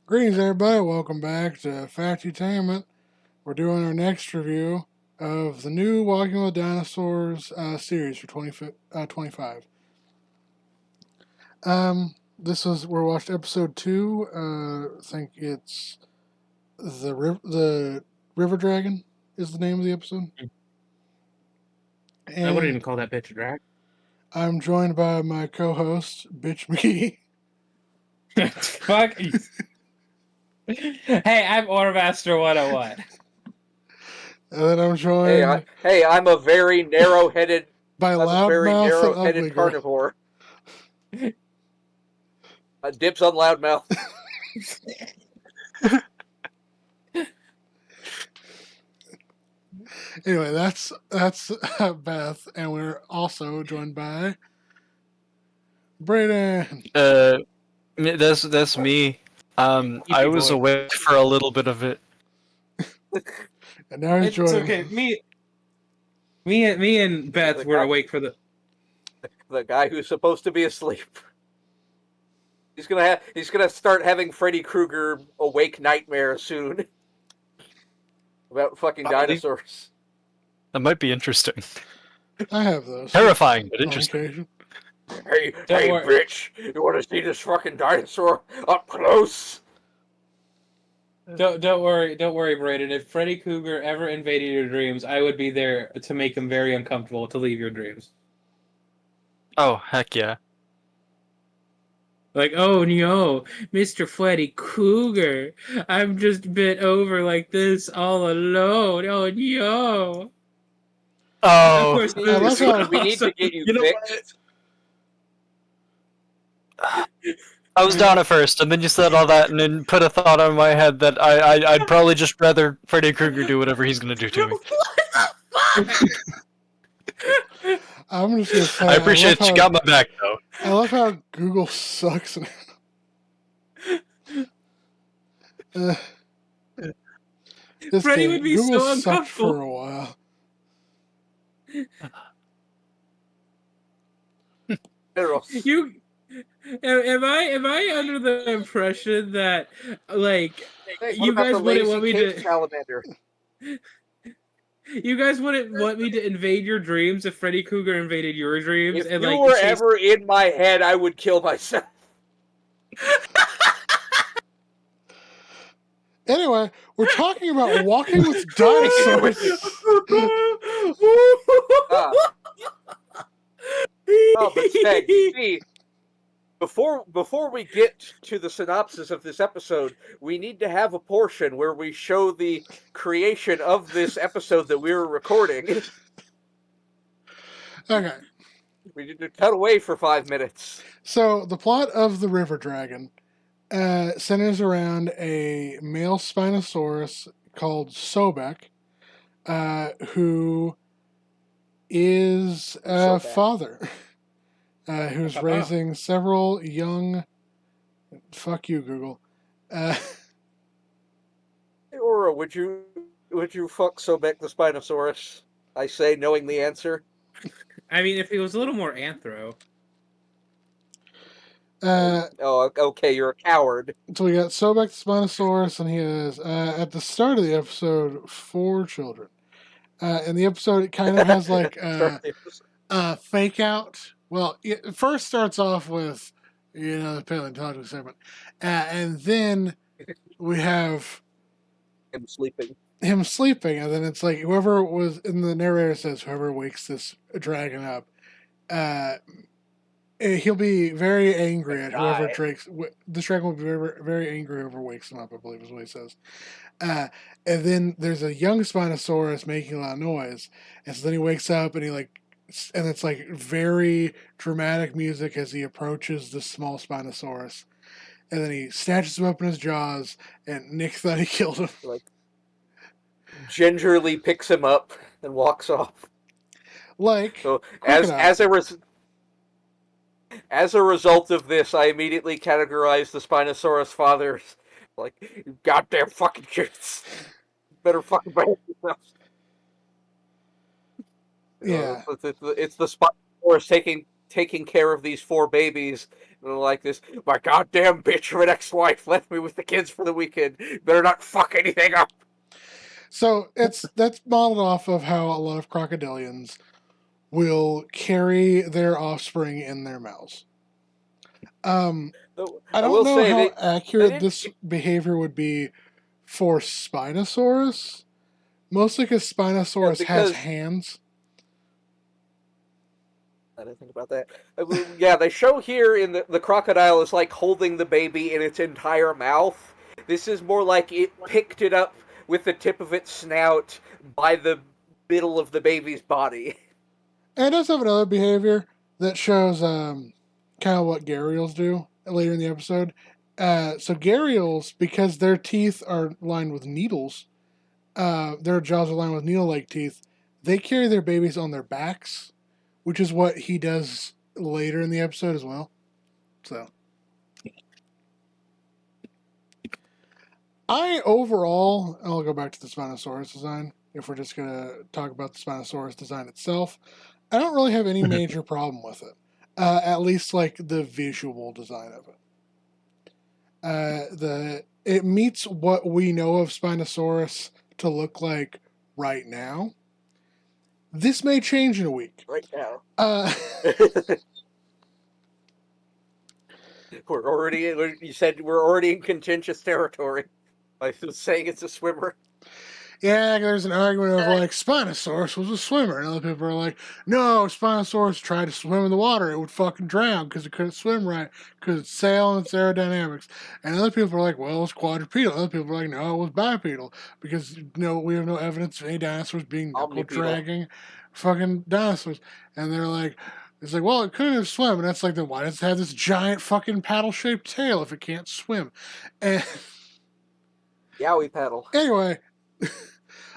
Greetings, everybody. Welcome back to Factutainment. We're doing our next review of the new Walking with Dinosaurs series for 2025. We watched episode 2. I think it's the River Dragon is the name of the episode. I wouldn't And even call that bitch a drag. I'm joined by my co-host, Bitch McGee. Fuck. Hey, I'm Ormaster 101. And then I'm joined I'm a very narrow-headed, by Loudmouth and Ugly Girl. carnivore. Dibs on Loudmouth. Anyway, that's Beth, and we're also joined by Brayden. That's me. I was awake for a little bit of it. And now he's It's joining. okay. Me and Beth were awake for the guy who's supposed to be asleep. He's gonna start having Freddy Krueger awake nightmares soon about fucking dinosaurs. That might be interesting. I have those. Terrifying, but interesting. Hey, bitch! You want to see this fucking dinosaur up close? Don't worry, Brayden. If Freddy Krueger ever invaded your dreams, I would be there to make him very uncomfortable to leave your dreams. Oh, heck yeah. Like, oh no, Mr. Freddy Krueger, I'm just bent over like this all alone. Oh no. Oh, of course, we need to get you fixed. I was down at first, and then you said all that, and then put a thought on my head that I'd probably just rather Freddy Krueger do whatever he's gonna do to me. What the fuck? I'm just gonna say, I appreciate you got my back, though. I love how Google sucks. Freddy would be Google so sucked uncomfortable for a while. Am I under the impression that you guys wouldn't want me to salamander? You guys wouldn't want me to invade your dreams if Freddy Krueger invaded your dreams? If you were ever in my head, I would kill myself. Anyway, we're talking about walking with dinosaurs. But Steg, see, before we get to the synopsis of this episode, we need to have a portion where we show the creation of this episode that we were recording. Okay. We need to cut away for 5 minutes. So, the plot of The River Dragon centers around a male Spinosaurus called Sobek, who is a father who's raising several young... Fuck you, Google. Aura, would you fuck Sobek the Spinosaurus? I say, knowing the answer. I mean, if it was a little more anthro. Okay, you're a coward. So we got Sobek the Spinosaurus, and he has, at the start of the episode, 4 children. In the episode, it kind of has like a fake out. Well, it first starts off with, the paleontological segment. And then we have him sleeping. And then it's like whoever was in the narrator says whoever wakes this dragon up, he'll be very angry at whoever drinks. This dragon will be very, very angry whoever wakes him up, I believe is what he says. And then there's a young Spinosaurus making a lot of noise, and so then he wakes up and and it's like very dramatic music as he approaches the small Spinosaurus, and then he snatches him up in his jaws, and Nick thought he killed him. Like, gingerly picks him up and walks off. Like, so as a result of this, I immediately categorized the Spinosaurus fathers like, you goddamn fucking kids. Better fucking behave yourselves. Yeah. It's the Spinosaurus taking taking care of these 4 babies. And they're like this, my goddamn bitch of an ex-wife left me with the kids for the weekend. Better not fuck anything up. So that's modeled off of how a lot of crocodilians will carry their offspring in their mouths. Though, I I don't will know say how they accurate didn't. this behavior would be for Spinosaurus, mostly because Spinosaurus has Because hands. I didn't think about that. Yeah, they show here in the crocodile is like holding the baby in its entire mouth. This is more like it picked it up with the tip of its snout by the middle of the baby's body. And it does have another behavior that shows kind of what gharials do later in the episode. So gharials, because their teeth are lined with needles, their jaws are lined with needle-like teeth, they carry their babies on their backs, which is what he does later in the episode as well. So, I'll go back to the Spinosaurus design, if we're just going to talk about the Spinosaurus design itself. I don't really have any major problem with it. At least like the visual design of it. It meets what we know of Spinosaurus to look like right now. This may change in a week. Right now. You said we're already in contentious territory. I was saying it's a swimmer. Yeah, there's an argument of like Spinosaurus was a swimmer, and other people are like, no, Spinosaurus tried to swim in the water, it would fucking drown because it couldn't swim right because it's sail and it's aerodynamics. And other people are like, well, it's quadrupedal. Other people are like, no, it was bipedal because we have no evidence of any dinosaurs being knuckle dragging fucking dinosaurs. And they're like, it's like, well, it couldn't have swum, and that's like, then why does it have this giant fucking paddle shaped tail if it can't swim? And Yowie paddle. anyway.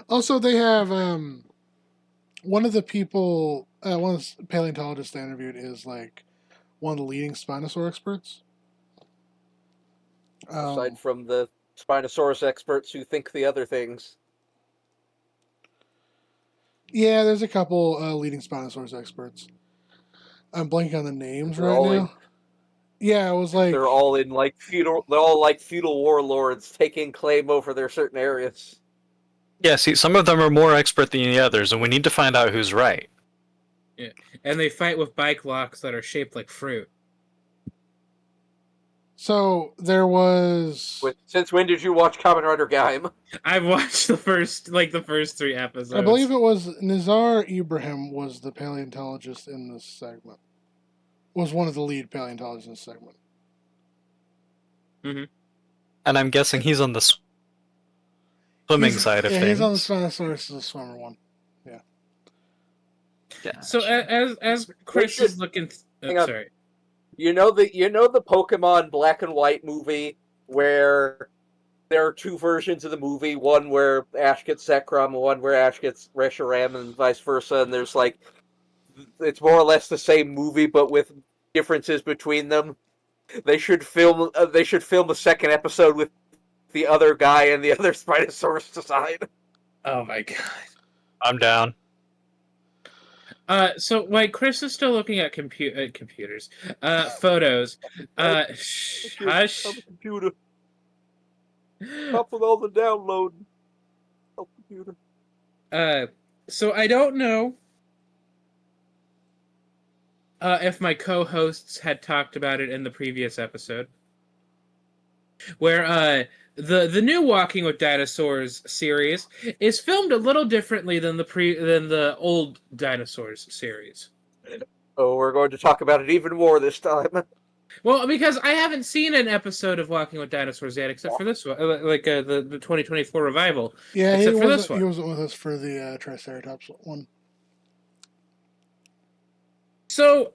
Also, they have one of the paleontologists they interviewed is like one of the leading Spinosaur experts. Aside from the Spinosaurus experts who think the other things. Yeah, there's a couple leading Spinosaurus experts. I'm blanking on the names right now. Yeah, it was like they're all like feudal warlords taking claim over their certain areas. Yeah, see, some of them are more expert than the others, and we need to find out who's right. Yeah, and they fight with bike locks that are shaped like fruit. So there was. Since when did you watch Kamen Rider Gaim? I've watched the first 3 episodes. I believe it was Nizar Ibrahim was the paleontologist in this segment. Was one of the lead paleontologists in this segment. Mm-hmm. And I'm guessing he's on the swimming side of things. Yeah, he's on the Spinosaurus as a swimmer one. Yeah. So as Chris is looking, sorry. You know the Pokemon Black and White movie where there are 2 versions of the movie, one where Ash gets Zekrom and one where Ash gets Reshiram and vice versa, and there's like it's more or less the same movie but with differences between them. They should film a second episode with the other guy and the other Spinosaurus design. Oh my god. I'm down. So like Chris is still looking at computers, photos. Hush. I'm a computer. Stop with all the downloading. Oh, computer. So I don't know if my co-hosts had talked about it in the previous episode, where the new Walking with Dinosaurs series is filmed a little differently than the old Dinosaurs series. Oh, we're going to talk about it even more this time. Well, because I haven't seen an episode of Walking with Dinosaurs yet, except for this one, the 2024 revival. Yeah, except he for this one. He wasn't with us for the Triceratops one. So,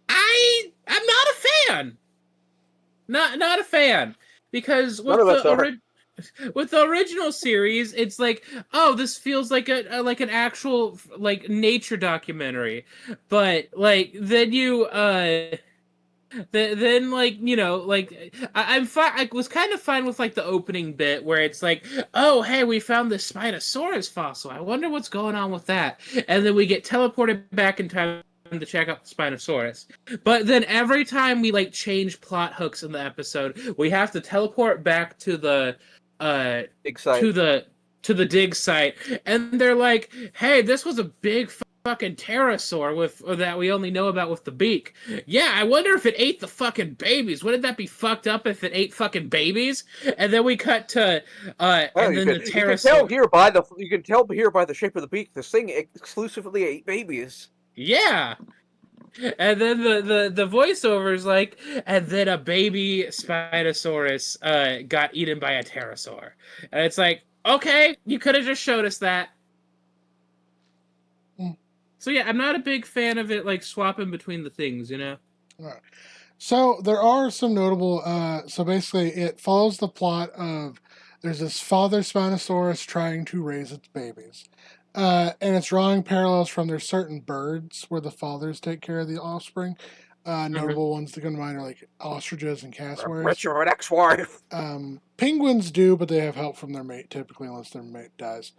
I'm not a fan. Not a fan, because with the original series, it's like, oh, this feels like an actual like nature documentary, but like then you then like I'm fine. I was kind of fine with like the opening bit where it's like, oh hey, we found this Spinosaurus fossil. I wonder what's going on with that, and then we get teleported back in time to check out the Spinosaurus. But then every time we like change plot hooks in the episode, we have to teleport back to the Big site. to the dig site, and they're like, "Hey, this was a big fucking pterosaur that we only know about with the beak. Yeah, I wonder if it ate the fucking babies. Wouldn't that be fucked up if it ate fucking babies?" And then we cut to and then the pterosaur. You can tell here by the shape of the beak. This thing exclusively ate babies. Yeah. And then the voiceover is like, and then a baby Spinosaurus got eaten by a pterosaur. And it's like, okay, you could have just showed us that. So yeah, I'm not a big fan of it like swapping between the things, you know? All right. So there are some notable. So basically, it follows the plot of there's this father Spinosaurus trying to raise its babies, and it's drawing parallels from there's certain birds where the fathers take care of the offspring. Notable ones that come to mind are like ostriches and cassowaries. Richard ex-wife. Penguins do, but they have help from their mate typically, unless their mate dies,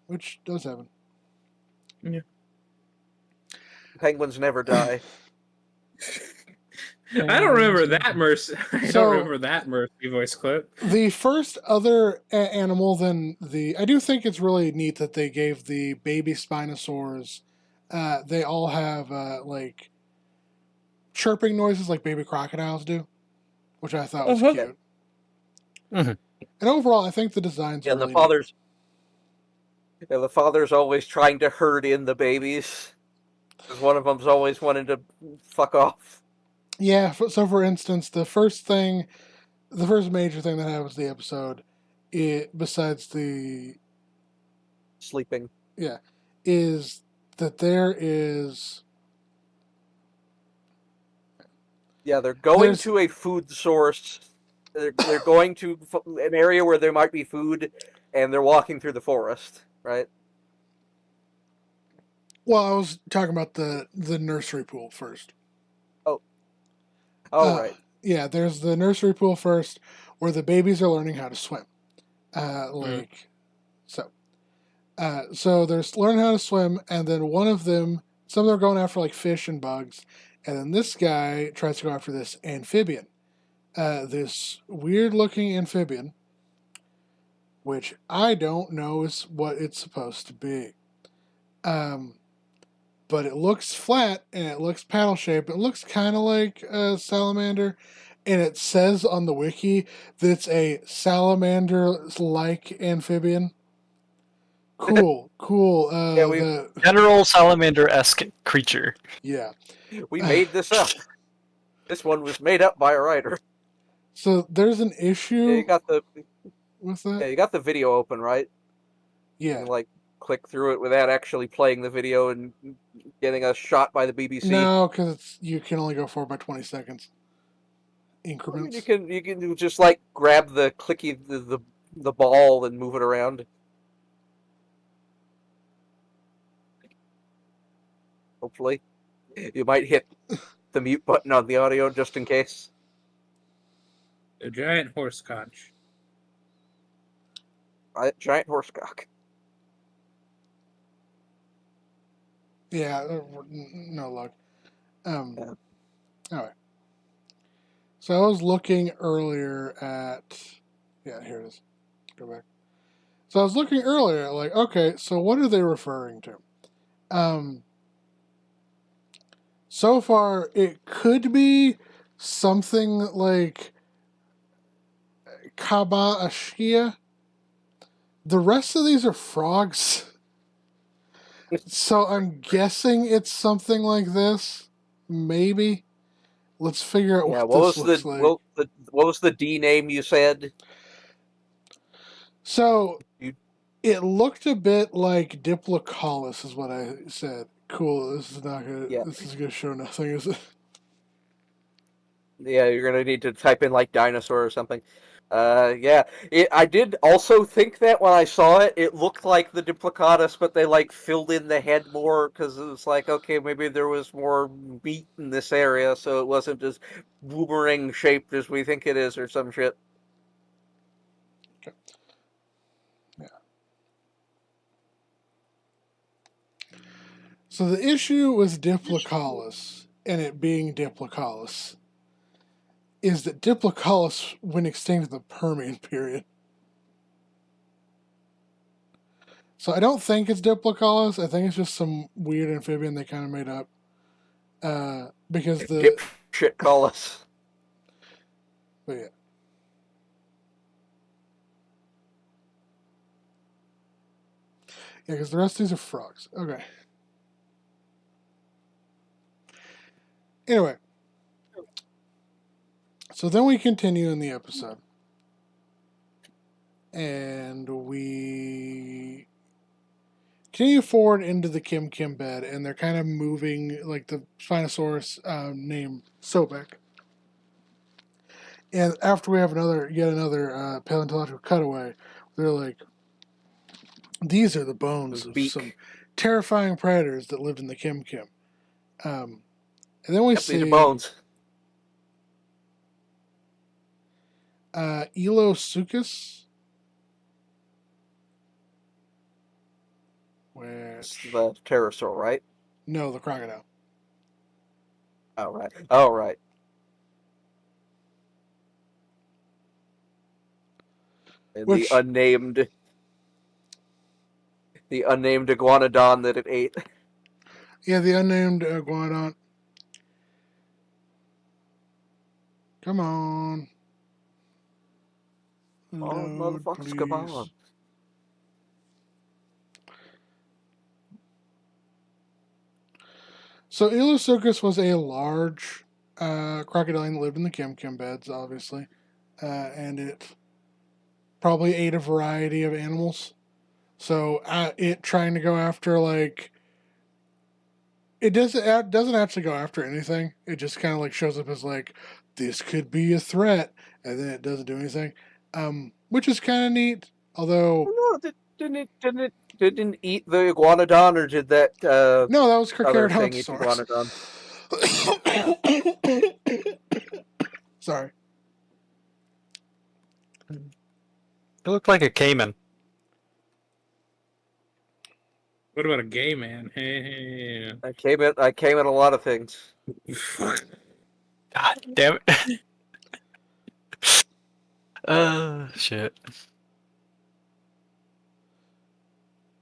which does happen. Yeah. Penguins never die. I don't remember that mercy. I don't remember that mercy voice clip. The first other animal than I do think it's really neat that they gave the baby Spinosaurs. They all have like chirping noises like baby crocodiles do, which I thought was cute. And overall, I think the designs. Yeah, are really the fathers. Yeah, the father's always trying to herd in the babies. Because one of them's always wanting to fuck off. Yeah, so for instance, the first major thing that happens in the episode, besides the sleeping, is that there is. Yeah, they're going to a food source. They're going to an area where there might be food, and they're walking through the forest, right? Well, I was talking about the nursery pool first. Oh, right. Yeah, there's the nursery pool first, where the babies are learning how to swim. So they're learning how to swim, and then one of them, some of them are going after like fish and bugs, and then this guy tries to go after this amphibian, this weird-looking amphibian, which I don't know is what it's supposed to be. But it looks flat and it looks paddle shaped. It looks kind of like a salamander, and it says on the wiki that it's a salamander-like amphibian. Cool. General salamander-esque creature. Yeah. We made this up. This one was made up by a writer. So there's an issue. Yeah, you got the. What's that? Yeah, you got the video open, right? Yeah. You can, like, click through it without actually playing the video and getting a shot by the BBC. No, because you can only go 4 by 20 seconds increments. You can just like grab the clicky the ball and move it around. Hopefully, you might hit the mute button on the audio just in case. A giant horse conch. Giant horsecock. Yeah, no luck. Yeah. Alright. So I was looking earlier at. Yeah, here it is. Go back. So I was looking earlier, like, okay, so what are they referring to? So far, it could be something like Kaba Ashia. The rest of these are frogs. So I'm guessing it's something like this. Maybe. Let's figure out what this looks like. What was the D name you said? So it looked a bit like Diplocaulus is what I said. Cool, this is not gonna this is gonna show nothing, is it? Yeah, you're gonna need to type in like dinosaur or something. I did also think that when I saw it, it looked like the Diplocatus, but they like filled in the head more because it was like, okay, maybe there was more meat in this area, so it wasn't as boomerang shaped as we think it is, or some shit. Okay. Yeah. So the issue with Diplocaulus and it being Diplocaulus is that Diplocaulus went extinct in the Permian period. So I don't think it's Diplocaulus. I think it's just some weird amphibian they kind of made up. Because the dipshit call us. But yeah. Yeah, because the rest of these are frogs. Okay. Anyway. So then we continue in the episode. And we continue forward into the Kim Kim bed, and they're kind of moving like the Spinosaurus named Sobek. And after we have yet another paleontological cutaway, they're like, these are the bones of some terrifying predators that lived in the Kim Kim. And then we see these are bones. Elosuchus. Where It's the pterosaur, right? No, the crocodile. Oh, right. And Which, the unnamed iguanodon that it ate. Yeah, the unnamed iguanodon. Come on. Load, motherfuckers, please. come on. So Elosuchus was a large crocodile that lived in the Kim Kim beds, obviously. And it probably ate a variety of animals. So it trying to go after, like... It doesn't actually go after anything. It just kind of like shows up as like, this could be a threat, and then it doesn't do anything. Which is kind of neat. Although... No, didn't it eat the iguanodon, or did that no, that was other thing eat the Carcharodontosaurus. iguanodon? Sorry. It looked like a caiman. What about a gay man? Hey. I came at a lot of things. God damn it. Shit.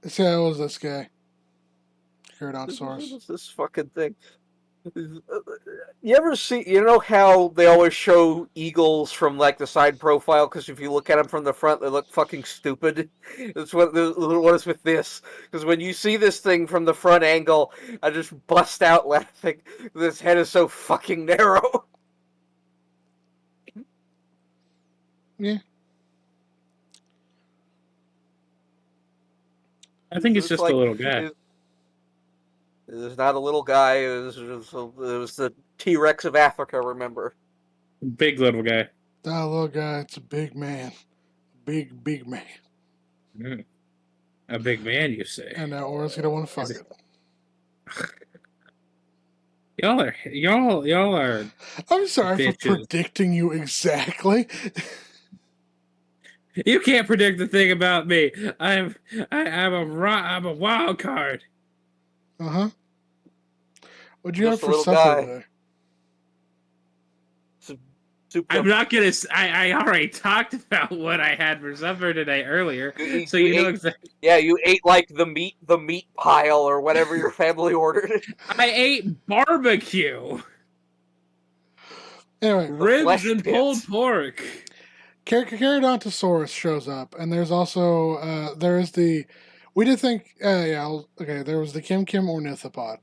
See, that was this guy. What Carcharodontosaurus. is this fucking thing? You ever see? You know how they always show eagles from like the side profile? Because if you look at them from the front, they look fucking stupid. That's what is with this. Because when you see this thing from the front angle, I just bust out laughing. This head is so fucking narrow. Yeah. I think it's just like, a little guy. It was not a little guy. It was the T-Rex of Africa. Remember? Big little guy. That little guy, it's a big man. Big man. Mm. A big man, you say? And now Aura's gonna want to fuck it. Y'all are. I'm sorry bitches. for predicting you exactly. You can't predict the thing about me. I'm a wild card. Uh-huh. What'd you have Just a for little supper guy. today? I'm not gonna. I already talked about what I had for supper today earlier, so you know exactly. Yeah, you ate like the meat pile or whatever your family ordered. I ate barbecue. Anyway, Ribs and pulled pork. Carcharodontosaurus shows up, and there's also there is the. We did think okay. There was the Kim Kim ornithopod,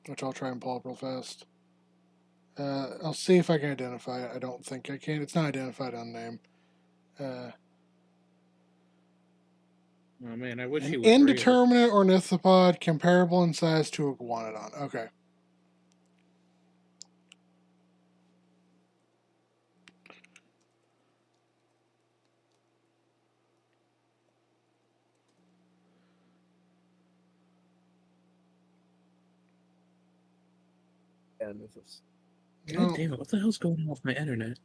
which I'll try and pull up real fast. I'll see if I can identify it. I don't think I can. It's not identified on name. Oh man, I wish he An was indeterminate ornithopod comparable in size to a iguanodon. Okay. God damn it! What the hell's going on with my internet?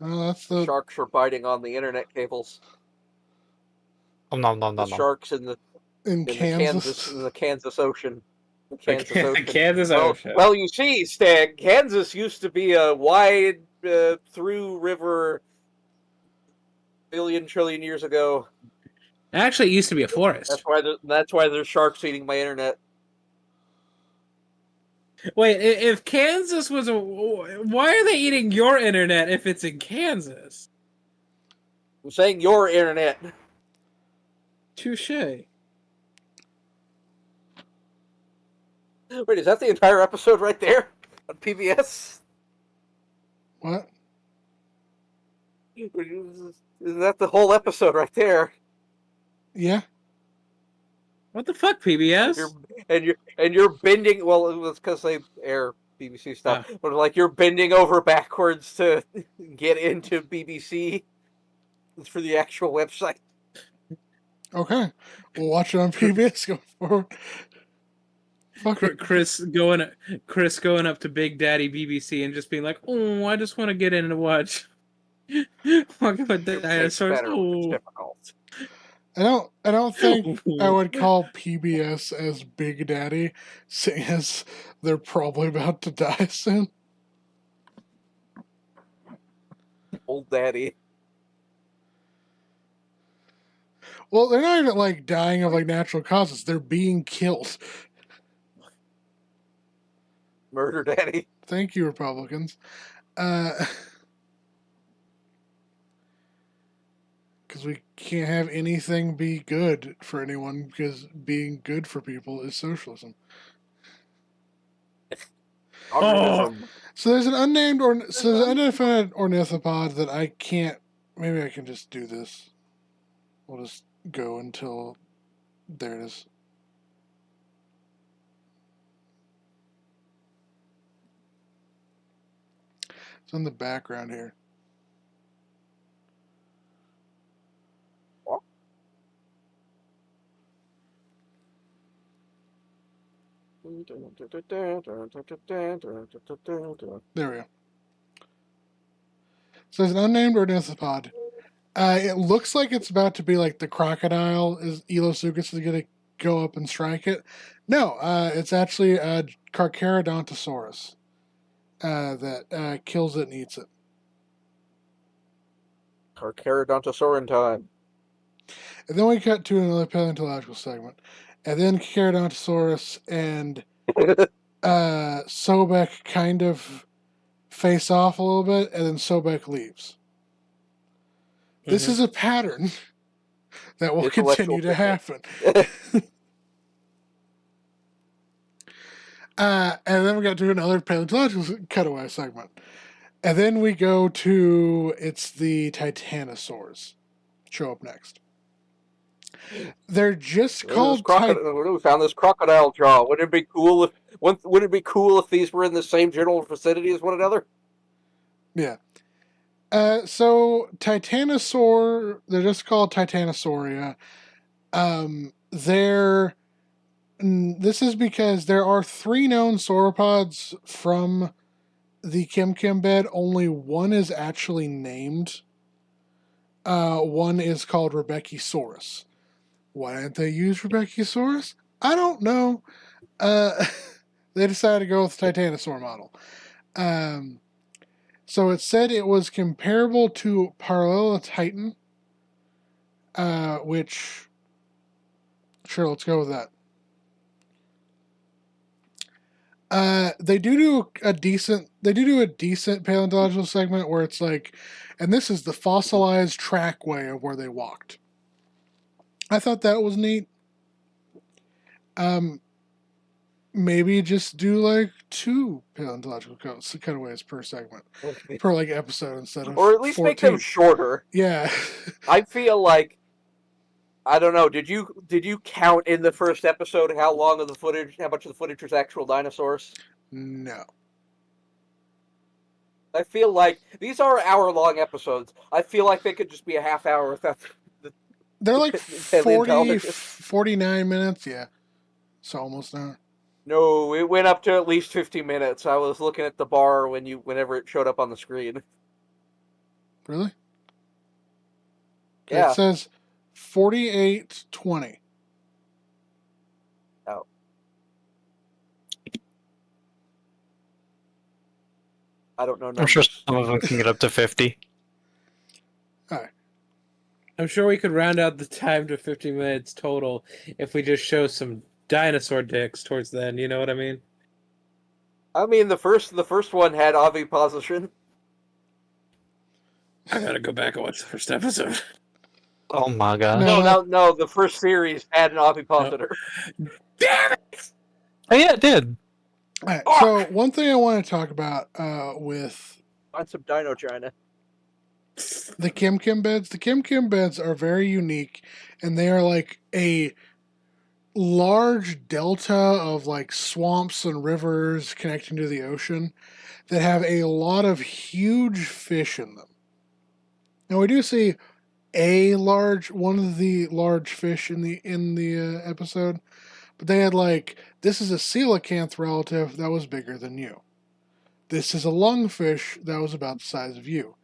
Oh, that's the Sharks are biting on the internet cables. The sharks in in Kansas Ocean. The Kansas Ocean. Kansas Ocean. Well, you see, Stan, Kansas used to be a wide through river trillion years ago. Actually, it used to be a forest. That's why there's sharks eating my internet. Wait, if Kansas was why are they eating your internet if it's in Kansas? I'm saying your internet. Touche. Wait, is that the entire episode right there on PBS? What? Is that the whole episode right there? Yeah. What the fuck, PBS? You're bending. Well, it's because they air BBC stuff, but like you're bending over backwards to get into BBC. It's for the actual website. Okay, we'll watch it on PBS going forward. Chris going up to Big Daddy BBC and just being like, "Oh, I just want to get in and watch." Walking with the dinosaurs. It's difficult. I don't think I would call PBS as Big Daddy, seeing as they're probably about to die soon. Old Daddy. Well, they're not even like dying of like natural causes. They're being killed. Murder Daddy. Thank you, Republicans. Because we can't have anything be good for anyone, because being good for people is socialism. Oh. So there's an unidentified ornithopod that I can't. Maybe I can just do this. We'll just go until there it is. It's in the background here. There we go. So there's an unnamed ornithopod. It looks like it's about to be like the crocodile. Is Elosuchus is going to go up and strike it? No, it's actually a Carcharodontosaurus that kills it and eats it. Carcharodontosaurin time. And then we cut to another paleontological segment. And then Carcharodontosaurus and Sobek kind of face off a little bit, and then Sobek leaves. Mm-hmm. This is a pattern that will continue to happen. And then we got to another paleontological cutaway segment. And then we go to, it's the Titanosaurs. Show up next. They're just called. We found this crocodile jaw. Wouldn't it be cool if these were in the same general vicinity as one another? Yeah. So Titanosaur, they're just called Titanosauria. This is because there are 3 known sauropods from the Kim bed. Only one is actually named. One is called Rebeccasaurus. Why didn't they use Rebeccasaurus? I don't know. They decided to go with the Titanosaur model. So it said it was comparable to Parallelititan, which, sure, let's go with that. They do a decent paleontological segment where it's like, and this is the fossilized trackway of where they walked. I thought that was neat. Maybe just do like 2 paleontological cutaways per segment, per like episode instead of, or at least 14. Make them shorter. Yeah. I feel like, I don't know. Did you count in the first episode how much of the footage was actual dinosaurs? No. I feel like these are hour-long episodes. I feel like they could just be a half hour without. They're like 49 minutes, yeah. So almost an hour. No, it went up to at least 50 minutes. I was looking at the bar whenever it showed up on the screen. Really? Yeah. It says 48-20. Oh. I don't know numbers. I'm sure some of them can get up to 50. All right. I'm sure we could round out the time to 50 minutes total if we just show some dinosaur dicks towards the end. You know what I mean? I mean, the first one had oviposition. I gotta go back and watch the first episode. Oh my god. No. The first series had an ovipositor. Damn it! Oh yeah, it did. All right. So one thing I want to talk about with Find some Dino China. the Kim Kim beds. The Kim Kim beds are very unique, and they are like a large delta of like swamps and rivers connecting to the ocean that have a lot of huge fish in them. Now we do see one of the large fish in the episode, but they had like, this is a coelacanth relative that was bigger than you. This is a lungfish that was about the size of you.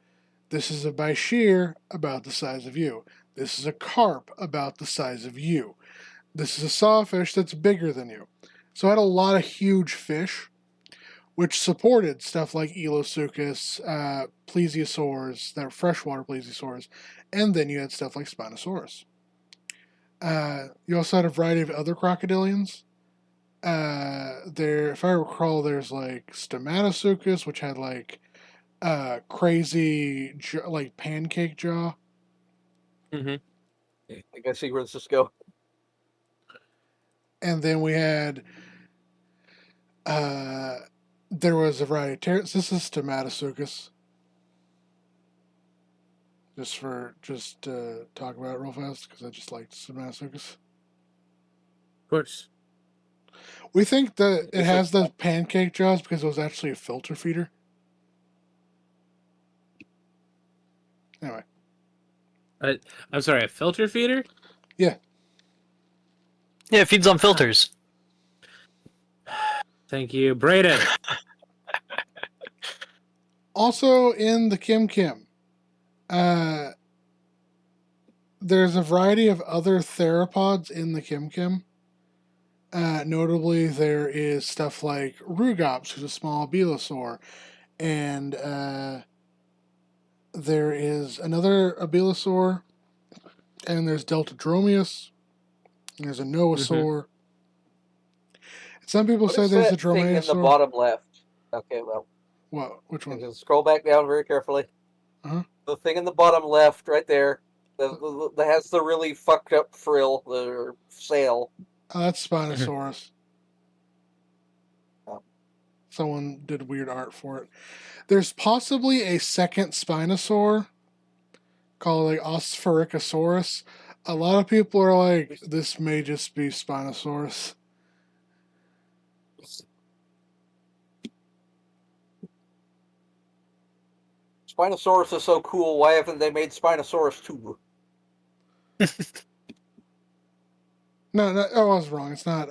This is a bashir about the size of you. This is a carp about the size of you. This is a sawfish that's bigger than you. So I had a lot of huge fish, which supported stuff like Elosuchus, plesiosaurs, that freshwater plesiosaurs, and then you had stuff like Spinosaurus. You also had a variety of other crocodilians. If I recall, there's like Stomatosuchus, which had like crazy like pancake jaw. Mm-hmm. I think I see where this is going. And then we had there was a variety of this is Stomatosuchus. Just talk about it real fast because I just liked Stomatosuchus. Of course. We think that it has the pancake jaws because it was actually a filter feeder. Anyway. I'm sorry, a filter feeder? Yeah. Yeah, it feeds on filters. Thank you, Braden. Also in the Kim Kim, there's a variety of other theropods in the Kim Kim. Notably, there is stuff like Rugops, who's a small belosaur, and there is another abelosaur, and there's Deltadromeus, and there's a Noasaur. Some people say there's a Dromaeosaur. Thing in the bottom left. Okay, well. What? Which one? Scroll back down very carefully. Uh-huh. The thing in the bottom left, right there, that has the really fucked up frill, the sail. Oh, that's Spinosaurus. Oh. Someone did weird art for it. There's possibly a second Spinosaur called like Osphericosaurus. A lot of people are like, this may just be Spinosaurus. Spinosaurus is so cool, why haven't they made Spinosaurus 2? No, I was wrong. It's not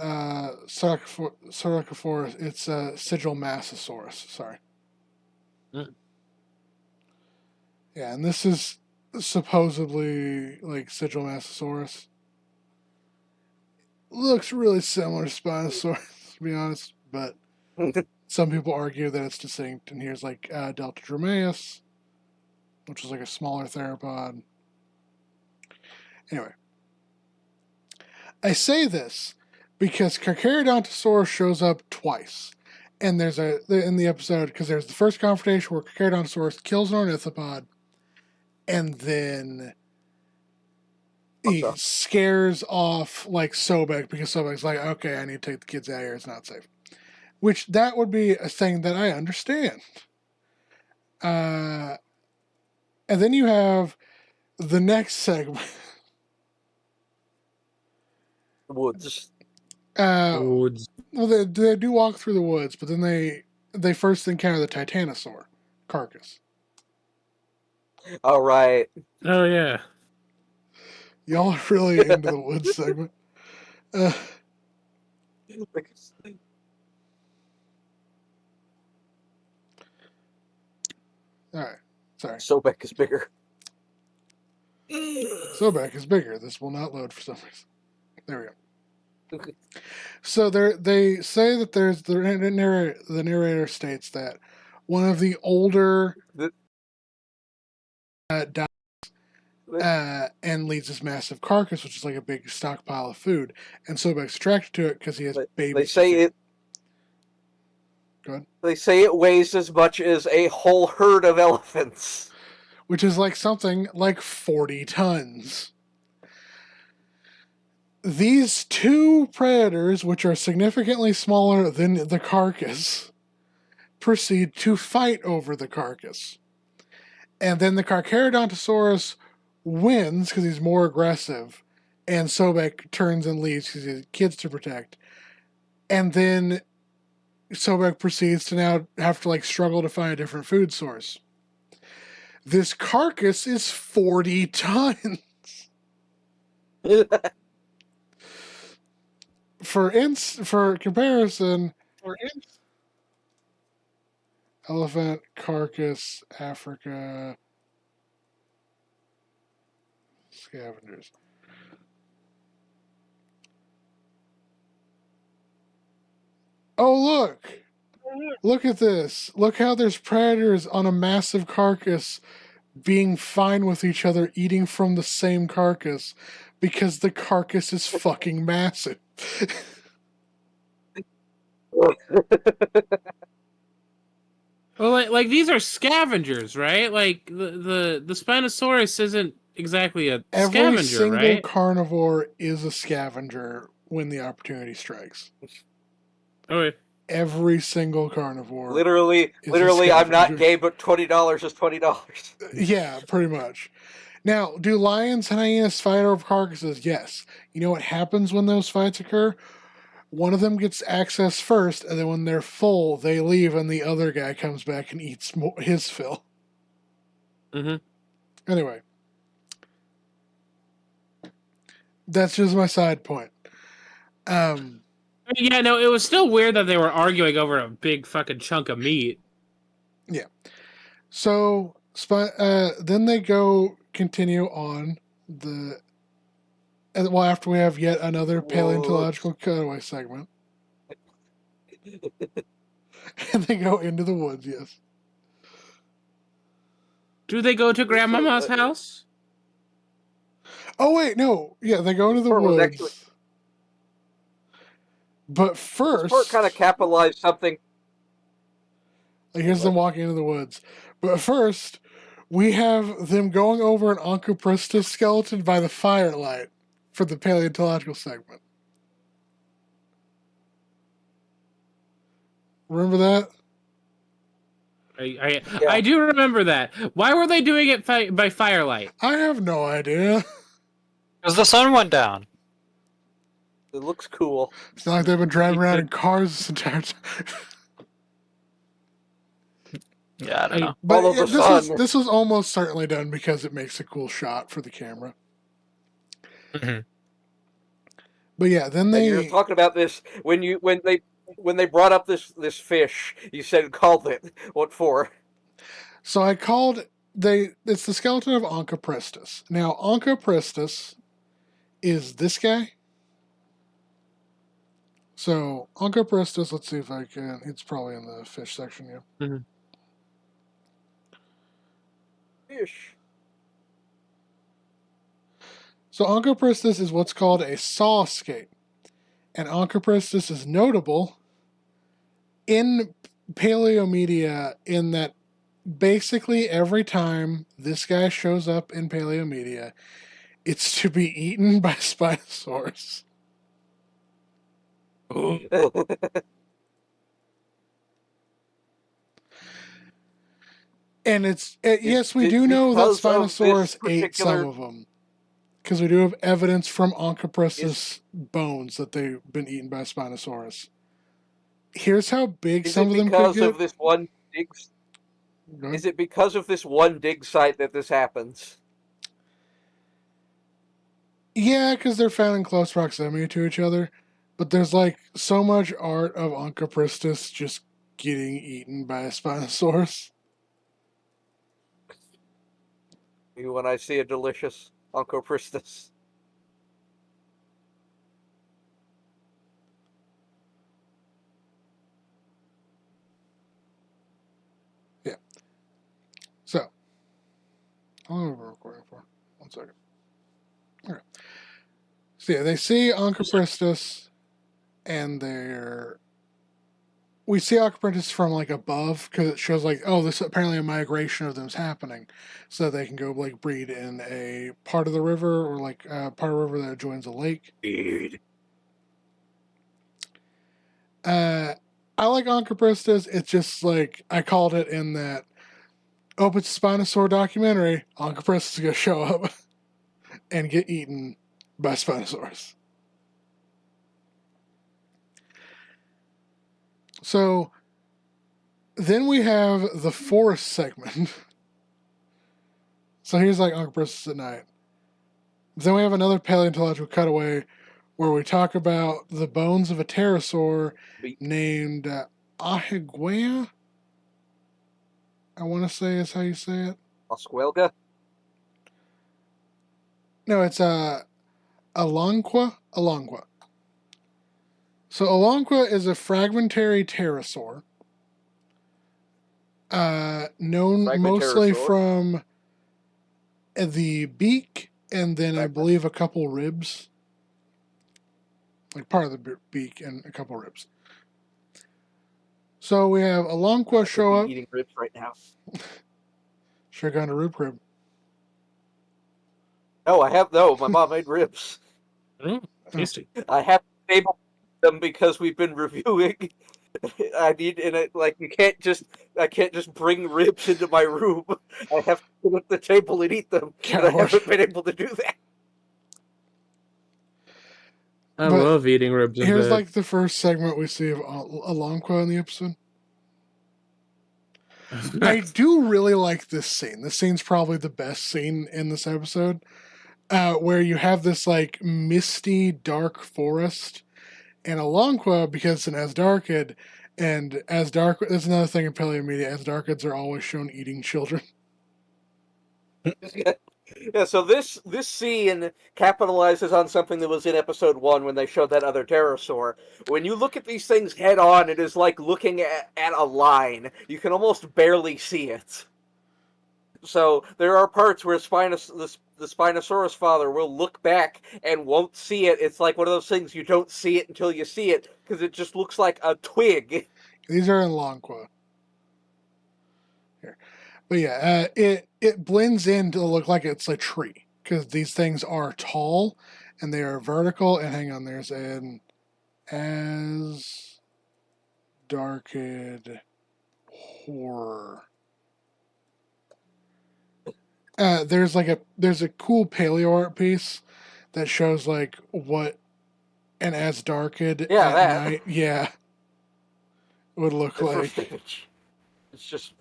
Sarcophorus. It's Sigilmassosaurus. Sorry. Mm. Yeah, and this is supposedly like Sigilmassosaurus. Looks really similar to Spinosaurus, to be honest, but some people argue that it's distinct. And here's like Deltadromeus, which is like a smaller theropod. Anyway. I say this because Carcharodontosaurus shows up twice. And there's in the episode, because there's the first confrontation where Carcharodontosaurus kills an ornithopod, and then he scares off like Sobek, because Sobek's like, okay, I need to take the kids out of here, it's not safe. Which that would be a thing that I understand. And then you have the next segment. Woods. Woods. Well, they do walk through the woods, but then they first encounter the Titanosaur carcass. All right. Oh yeah. Y'all are really into the woods segment. All right. Sorry. Sobek is bigger. Sobek is bigger. This will not load for some reason. There we go. So they say that there's the narrator states that one of the older dies and leaves this massive carcass, which is like a big stockpile of food. And Sobek's attracted to it because he has babies. They say it. Go ahead. They say it weighs as much as a whole herd of elephants, which is like something like 40 tons. These two predators, which are significantly smaller than the carcass, proceed to fight over the carcass. And then the Carcharodontosaurus wins because he's more aggressive, and Sobek turns and leaves because he has kids to protect. And then Sobek proceeds to now have to struggle to find a different food source. This carcass is 40 tons. For comparison, elephant carcass, Africa, scavengers. Oh, look! Look at this. Look how there's predators on a massive carcass being fine with each other, eating from the same carcass, because the carcass is fucking massive. Well, like these are scavengers, right? Like the Spinosaurus isn't exactly a scavenger, right? Every single carnivore is a scavenger when the opportunity strikes. Okay. Every single carnivore. Literally, I'm not gay, but $20 is $20. Yeah, pretty much. Now, do lions and hyenas fight over carcasses? Yes. You know what happens when those fights occur? One of them gets access first, and then when they're full, they leave, and the other guy comes back and eats his fill. Mm-hmm. Anyway. That's just my side point. Yeah, no, it was still weird that they were arguing over a big fucking chunk of meat. Yeah. So, then they continue on after we have yet another paleontological cutaway segment. And they go into the woods, yes. Do they go to Grandmama's house? Oh, wait, no. Yeah, they go into the woods. Actually, but first... This part kind of capitalized something. Here's them walking into the woods. But first, we have them going over an Onchoprostus skeleton by the firelight for the paleontological segment. Remember that? I do remember that. Why were they doing it by firelight? I have no idea. Because the sun went down. It looks cool. It's not like they've been driving around in cars this entire time. Yeah, I don't know. But this was almost certainly done because it makes a cool shot for the camera. Mm-hmm. But yeah, then they... And you're talking about this when they brought up this fish. You said called it what for? So I called it's the skeleton of Onchoprostus. Now Onchoprostus is this guy. So Onchoprostus, let's see if I can. It's probably in the fish section, yeah. Mm-hmm. Fish. So Onchoprostus is what's called a saw skate. And Onchoprostus is notable in paleomedia in that basically every time this guy shows up in paleomedia, it's to be eaten by Spinosaurus. And yes, we do know that Spinosaurus ate some of them. Because we do have evidence from Onchoprostus bones that they've been eaten by Spinosaurus. Here's how big some of them could get. Is it because of this one dig site that this happens? Yeah, because they're found in close proximity to each other. But there's so much art of Onchoprostus just getting eaten by a Spinosaurus. When I see a delicious Onchopristis. Yeah. So, how long have we been recording for? 1 second. Okay. So yeah, they see Onchopristis, and we see Onchopristis from like above because it shows like, oh, this apparently a migration of them's happening, so they can go like breed in a part of the river or like part of the river that joins a lake. I like Onchopristis. It's just like I called it in that. Oh, it's a Spinosaur documentary. Onchopristis is gonna show up and get eaten by Spinosaurus. So then we have the forest segment. So here's like Onchopristis at night. Then we have another paleontological cutaway where we talk about the bones of a pterosaur named Ahiguea. I want to say is how you say it. Oscuelga? No, it's Alonqua. So Alonqua is a fragmentary pterosaur. Known mostly from the beak and then I believe a couple ribs. Like part of the beak and a couple ribs. So we have Alonqua show up. Eating ribs right now. Should have gone to rib crib. No, I have no. My mom made ribs. Tasty. I have to table them because we've been reviewing. I need and it like I can't just bring ribs into my room. I have to sit at the table and eat them. And I haven't been able to do that. I love eating ribs. Here's like the first segment we see of Alonqua in the episode. I do really like this scene. This scene's probably the best scene in this episode, where you have this like misty, dark forest, and Alonqua, because it's an Asdarchid, and Asdarchid, that's another thing in paleomedia, Asdarchids are always shown eating children. Yeah, so this scene capitalizes on something that was in episode 1 when they showed that other pterosaur. When you look at these things head on, it is like looking at a line. You can almost barely see it. So there are parts where the Spinosaurus father will look back and won't see it. It's like one of those things you don't see it until you see it, because it just looks like a twig. These are in Alonqua. Here. But yeah, it blends in to look like it's a tree, because these things are tall, and they are vertical, and hang on, there's an Asdarchid horror. There's a cool paleo art piece that shows like what an Asdarchid at night, would look like. It's just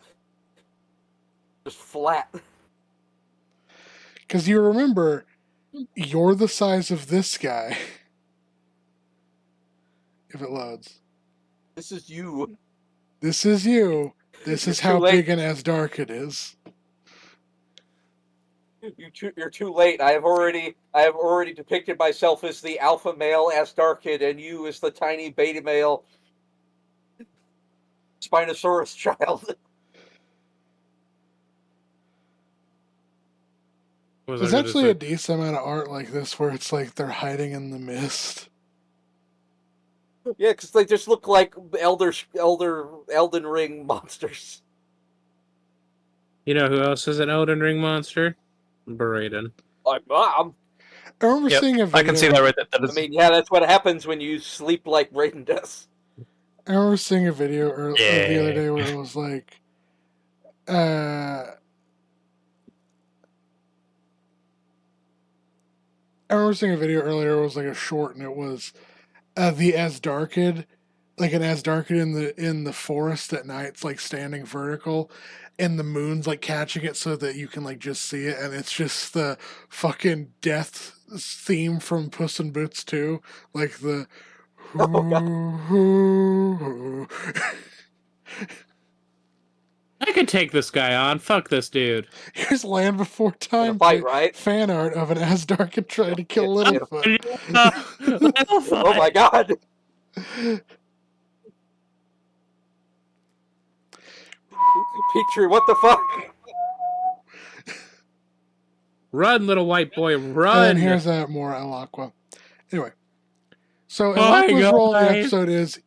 flat. Because you remember, you're the size of this guy. If it loads. This is you. This is you. This is how big an Asdarchid is. You're too late. I have already depicted myself as the alpha male Asdarchid, and you as the tiny beta male Spinosaurus child. There's actually a decent amount of art like this where it's like they're hiding in the mist. Yeah, because they just look like Elden Ring monsters. You know who else is an Elden Ring monster? Braden. My mom. I remember seeing a video. I can see that right there. I mean, yeah, that's what happens when you sleep like Braden does. I remember seeing a video the other day where it was like, I remember seeing a video earlier. It was like a short, and it was the Asdarchid, like an Asdarchid in the forest at night. It's like standing vertical, and the moon's like catching it so that you can like just see it, and it's just the fucking death theme from Puss in Boots 2, like the. I could take this guy on. Fuck this dude. Here's Land Before Time fight, right? fan art of an Asdark trying to kill Littlefoot. Oh my god! Petrie, what the fuck? Run, little white boy, run! And here's more El Aqua. Anyway, so El Oh my Aqua's role in the God. episode is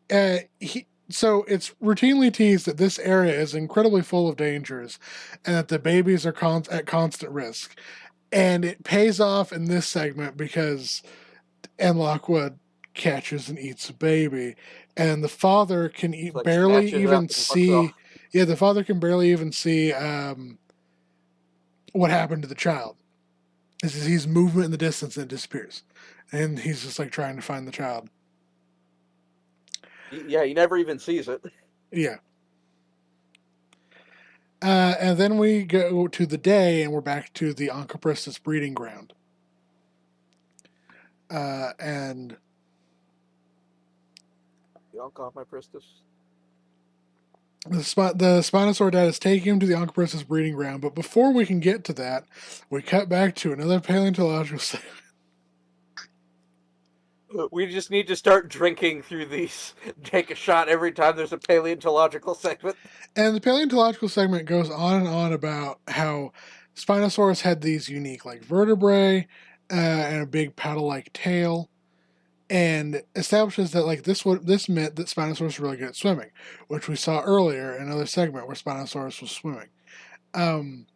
so it's routinely teased that this area is incredibly full of dangers, and that the babies are at constant risk, and it pays off in this segment because El Aqua catches and eats a baby, and the father can Like barely snatches it up even and fucks see. off. Yeah, the father can barely even see what happened to the child. He's movement in the distance and it disappears, and he's just like trying to find the child. Yeah, he never even sees it. Yeah. And then we go to the day, and we're back to the Onchopristis breeding ground. And You don't call my Pristis. the Spinosaur dad is taking him to the Onchopristis breeding ground, but before we can get to that, we cut back to another paleontological segment. We just need to start drinking through these. Take a shot every time there's a paleontological segment. And the paleontological segment goes on and on about how Spinosaurus had these unique like vertebrae and a big paddle-like tail, and establishes that like this meant that Spinosaurus was really good at swimming, which we saw earlier in another segment where Spinosaurus was swimming. And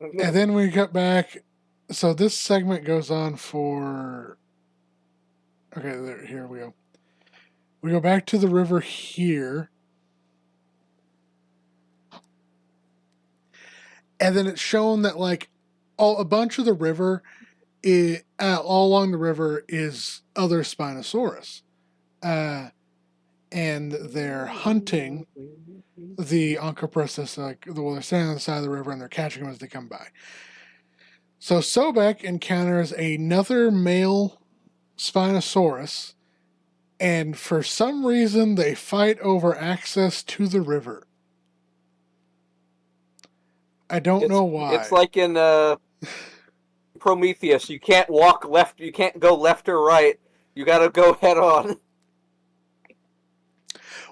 then we cut back. So this segment goes on for. Okay, here we go. We go back to the river here. And then it's shown that like a bunch of the river, all along the river is other Spinosaurus. And they're hunting the Onchopristis, they're standing on the side of the river and they're catching them as they come by. So Sobek encounters another male Spinosaurus, and for some reason they fight over access to the river. I don't know why. It's like in Prometheus. You can't walk left. You can't go left or right. You got to go head on.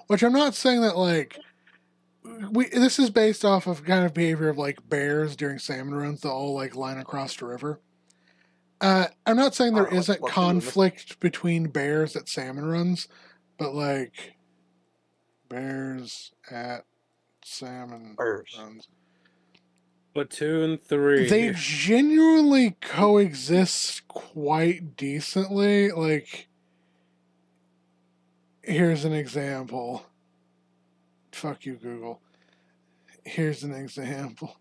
Which I'm not saying that like this is based off of kind of behavior of like bears during salmon runs that all like line across the river. I'm not saying there isn't conflict between bears at salmon runs, but like bears at salmon runs. Platoon 3. They genuinely coexist quite decently. Like, here's an example. Fuck you, Google. Here's an example.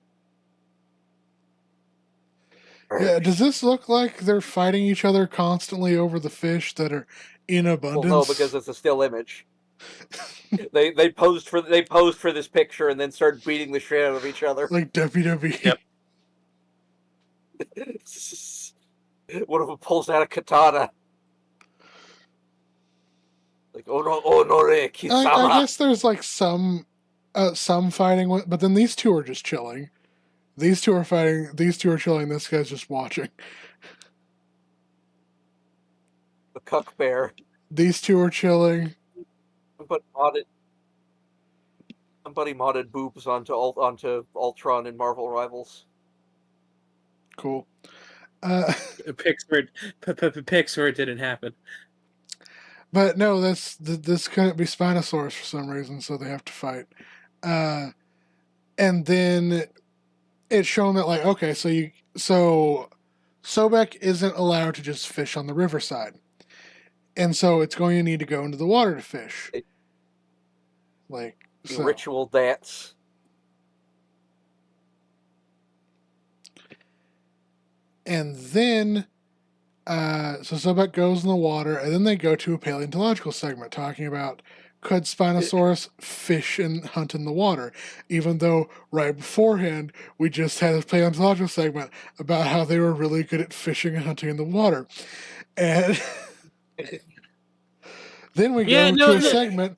Yeah, does this look like they're fighting each other constantly over the fish that are in abundance? Well, no, because it's a still image. they posed for this picture and then started beating the shit out of each other. Like WWE. Yep. One of them pulls out a katana. Like, oh no, Kisama. I guess there's like some fighting, but then these two are just chilling. These two are fighting. These two are chilling. This guy's just watching. The cuck bear. These two are chilling. Somebody modded boobs onto Ultron and Marvel Rivals. Cool. Pics where it didn't happen. But no, this couldn't be Spinosaurus for some reason, so they have to fight. And then it's shown that like, okay, so Sobek isn't allowed to just fish on the riverside. And so it's going to need to go into the water to fish. Ritual dance. And then so Sobek goes in the water, and then they go to a paleontological segment talking about could Spinosaurus fish and hunt in the water, even though right beforehand we just had a paleontological segment about how they were really good at fishing and hunting in the water. And then we go to a segment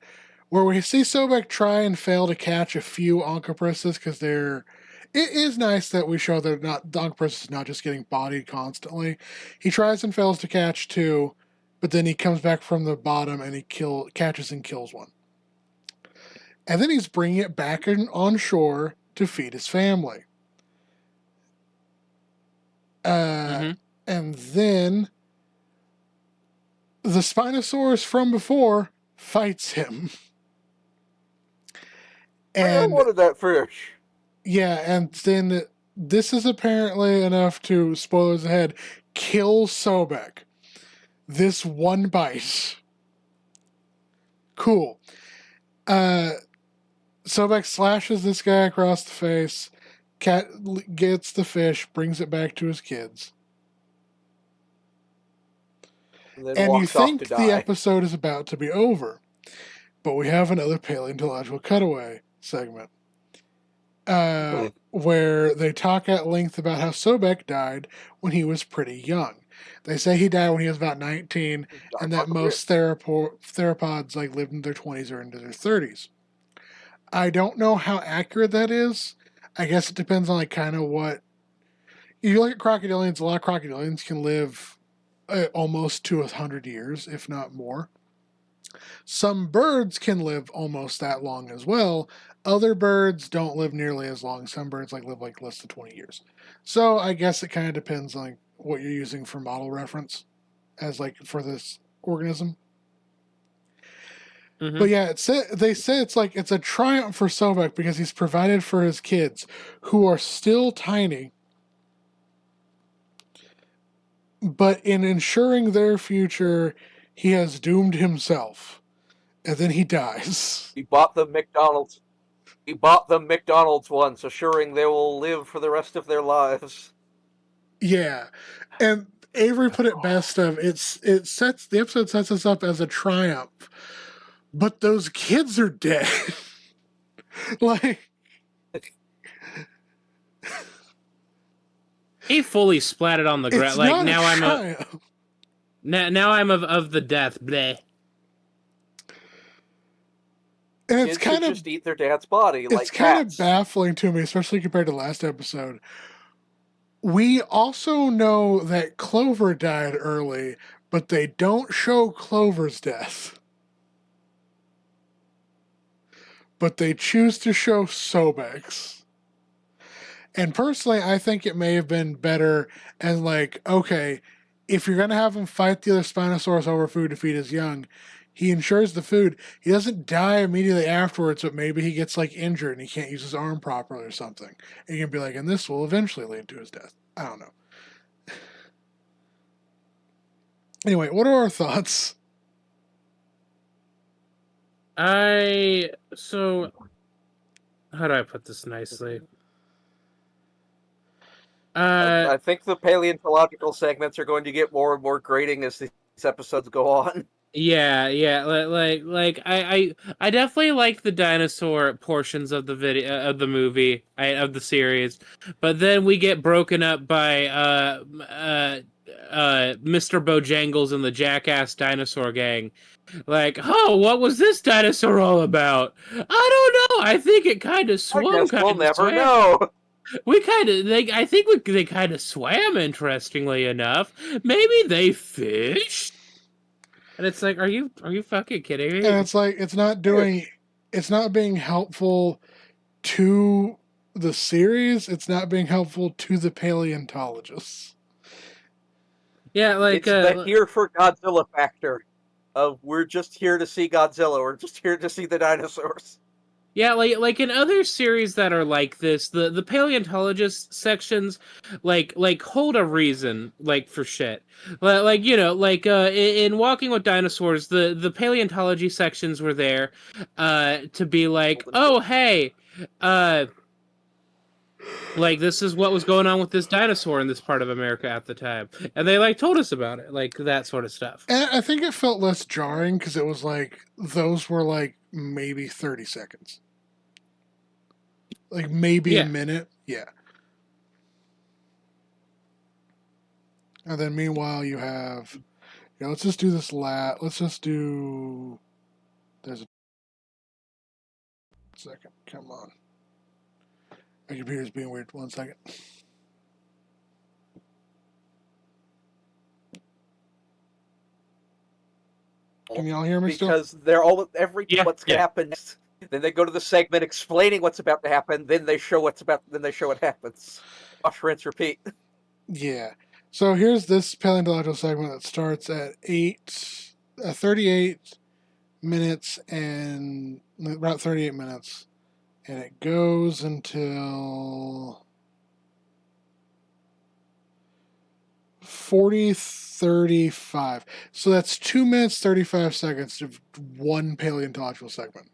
where we see Sobek try and fail to catch a few Oncopresses because they're. It is nice that we show that not the Oncopress is not just getting bodied constantly. He tries and fails to catch two, but then he comes back from the bottom and he catches and kills one. And then he's bringing it back on shore to feed his family. And then the Spinosaurus from before fights him. And I wanted that fish. Yeah, and then this is apparently enough to, spoilers ahead, kill Sobek. This one bite. Cool. Sobek slashes this guy across the face. Cat gets the fish, brings it back to his kids. And you think the episode is about to be over. But we have another paleontological cutaway segment. Where they talk at length about how Sobek died when he was pretty young. They say he died when he was about 19, and that most theropods lived in their 20s or into their 30s. I don't know how accurate that is. I guess it depends on kind of what... You look at crocodilians, a lot of crocodilians can live almost to 100 years, if not more. Some birds can live almost that long as well. Other birds don't live nearly as long. Some birds live less than 20 years. So I guess it kind of depends on what you're using for model reference as for this organism. Mm-hmm. But yeah, they say it's a triumph for Sobek because he's provided for his kids who are still tiny. But in ensuring their future, he has doomed himself. And then he dies. He bought them McDonald's. He bought them McDonald's once, assuring they will live for the rest of their lives. Yeah. And Avery put it best the episode sets us up as a triumph. But those kids are dead. He fully splatted on the ground. Now I'm of the death. Bleh. And it's kind of just eat their dad's body. It's kind of baffling to me, especially compared to last episode. We also know that Clover died early, but they don't show Clover's death. But they choose to show Sobek's. And personally, I think it may have been better and okay, if you're going to have him fight the other Spinosaurus over food to feed his young, he ensures the food. He doesn't die immediately afterwards, but maybe he gets injured and he can't use his arm properly or something. And you can be and this will eventually lead to his death. I don't know. Anyway, what are our thoughts? How do I put this nicely? I think the paleontological segments are going to get more and more grating as these episodes go on. Yeah. I definitely like the dinosaur portions of the video of the movie of the series, but then we get broken up by Mr. Bojangles and the Jackass Dinosaur Gang. What was this dinosaur all about? I don't know. I think it kind of swam. I guess we'll never know. I think they kind of swam, interestingly enough. Maybe they fished. And it's are you fucking kidding me? And it's it's not being helpful to the series. It's not being helpful to the paleontologists. Yeah, it's the here for Godzilla factor of we're just here to see Godzilla. We're just here to see the dinosaurs. Yeah, in other series that are like this, the paleontologist sections hold a reason for shit. In Walking with Dinosaurs, the paleontology sections were there to be oh hey, this is what was going on with this dinosaur in this part of America at the time, and they told us about it, that sort of stuff. And I think it felt less jarring because it was those were maybe 30 seconds. Maybe a minute. Yeah. And then meanwhile you have, let's just do this let's just do, there's a second. Come on. My computer's being weird. 1 second. Can y'all hear me still? Because what's gonna happen next. Then they go to the segment explaining what's about to happen. Then they show what happens. Wash, rinse, repeat. Yeah. So here's this paleontological segment that starts at 38 minutes and about 38 minutes, and it goes until 40:35. So that's 2 minutes 35 seconds of one paleontological segment.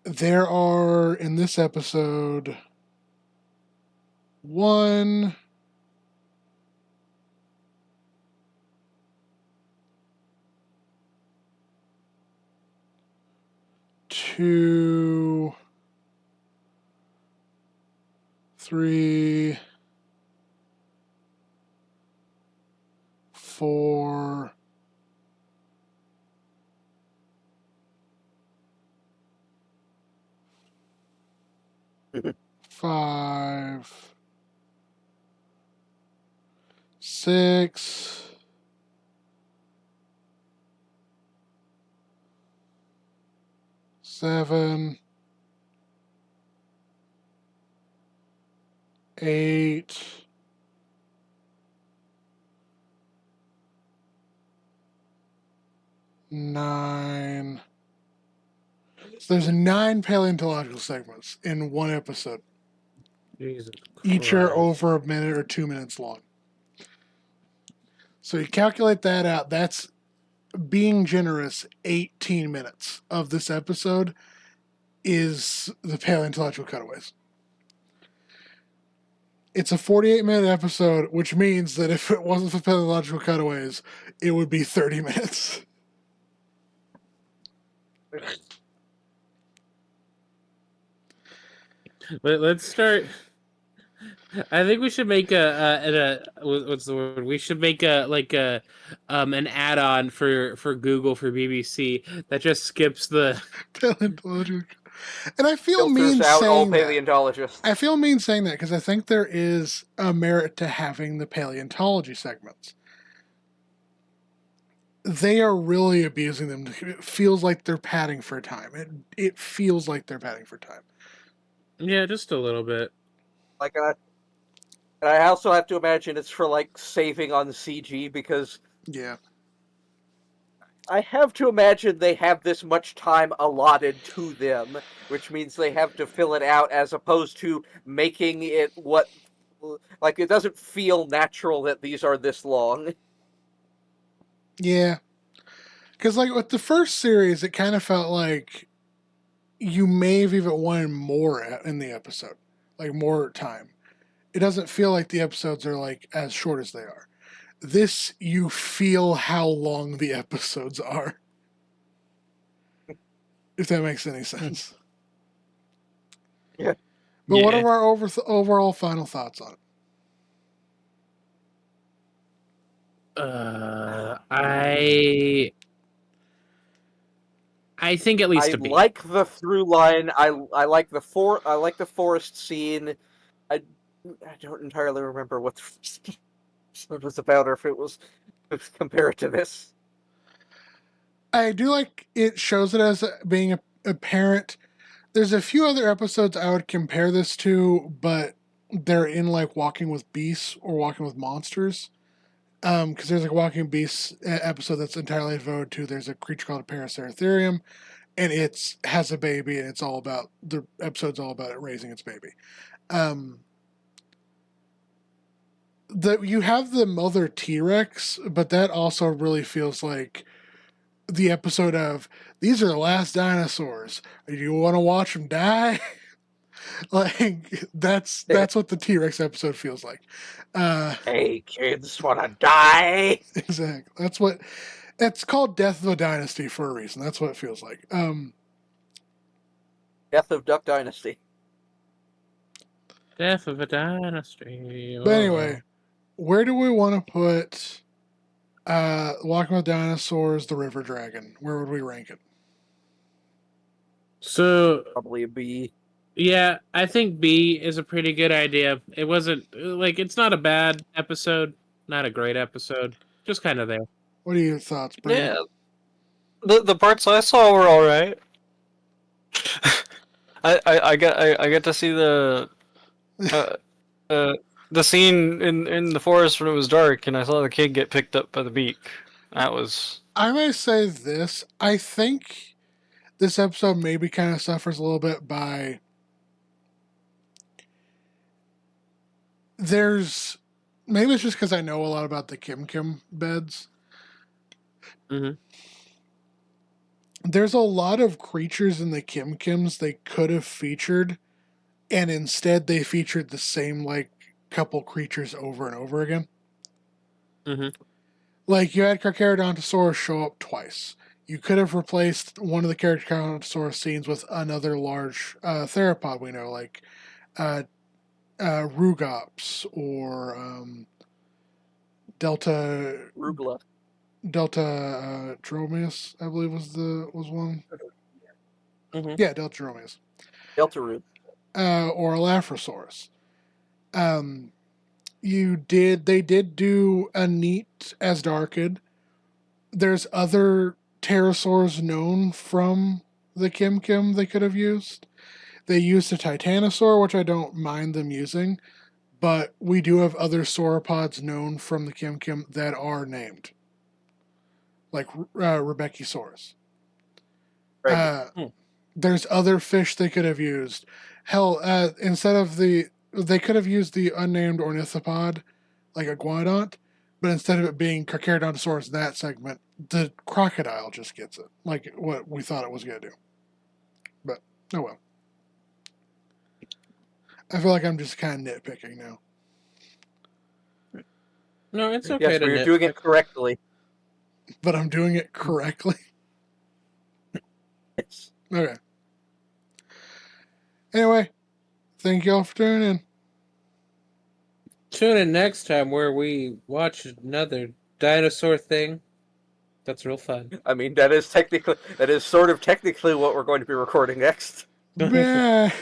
There are in this episode 1, 2, 3, 4, 5, 6, 7, 8, 9. So there's 9 paleontological segments in one episode. Jesus Each are Christ. over a minute or 2 minutes long. So you calculate that out. That's, being generous, 18 minutes of this episode is the paleontological cutaways. It's a 48-minute episode, which means that if it wasn't for paleontological cutaways, it would be 30 minutes. Let's start. I think we should make what's the word? We should make an add-on for Google for BBC that just skips the Paleontological. And I feel Filters mean out all saying that. paleontologists. I feel mean saying that because I think there is a merit to having the paleontology segments. They are really abusing them. It feels like they're padding for time. It feels like they're padding for time. Yeah, just a little bit. Like, and I also have to imagine it's for like saving on CG because Yeah. I have to imagine they have this much time allotted to them, which means they have to fill it out as opposed to making it like it doesn't feel natural that these are this long. Yeah. Because, like, with the first series, it kind of felt like you may have even wanted more in the episode. Like, more time. It doesn't feel like the episodes are, like, as short as they are. This, you feel how long the episodes are. If that makes any sense. Yeah. But what are our overall final thoughts on it? I think at least I like the through line. I like the forest scene. I don't entirely remember what the episode was about, or if it was compared to this. I do like it shows it as being a parent. There's a few other episodes I would compare this to, but they're in like Walking with Beasts or Walking with Monsters. Because there's like a Walking Beasts episode that's entirely devoted to there's a creature called a Paraceratherium, and it has a baby, and it's all about the episode's all about it raising its baby. You have the mother T-Rex, but that also really feels like the episode of these are the last dinosaurs. Do you want to watch them die? Like that's what the T-Rex episode feels like. Hey kids, wanna die? Exactly. It's called Death of a Dynasty for a reason. That's what it feels like. Death of Duck Dynasty. Death of a Dynasty. But anyway, where do we want to put Walking with Dinosaurs, The River Dragon? Where would we rank it? So Probably a B. yeah, I think B is a pretty good idea. It wasn't like it's not a bad episode, not a great episode, just kind of there. What are your thoughts, Brandon? Yeah, the parts I saw were all right. I get to see uh, the scene in the forest when it was dark, and I saw the kid get picked up by the beak. That was. I may say this. I think this episode maybe kind of suffers a little bit by. There's. Maybe it's just because I know a lot about the Kim Kim beds. Mm-hmm. There's a lot of creatures in the Kim Kims they could have featured, and instead they featured the same, like, couple creatures over and over again. Mm-hmm. Like, you had Carcharodontosaurus show up twice. You could have replaced one of the Carcharodontosaurus scenes with another large theropod we know, like Rugops or Rugula. Delta Dromius, I believe was one. Mm-hmm. Yeah, Delta Dromius. Deltarune. Or Elaphrosaurus. They did do a neat Asdarkid. There's other pterosaurs known from the Kim Kim they could have used. They used a Titanosaur, which I don't mind them using, but we do have other sauropods known from the Kim Kim that are named, like Rebecusaurus. Right. There's other fish they could have used. Hell, they could have used the unnamed ornithopod, like Iguanodont, but instead of it being Carcharodontosaurus in that segment, the crocodile just gets it, like what we thought it was going to do. But, oh well. I feel like I'm just kind of nitpicking now. No, it's okay. Yes, but you're doing it correctly. But I'm doing it correctly? Yes. Okay. Anyway, thank y'all for tuning in. Tune in next time where we watch another dinosaur thing. That's real fun. I mean, that is sort of technically what we're going to be recording next. Bye.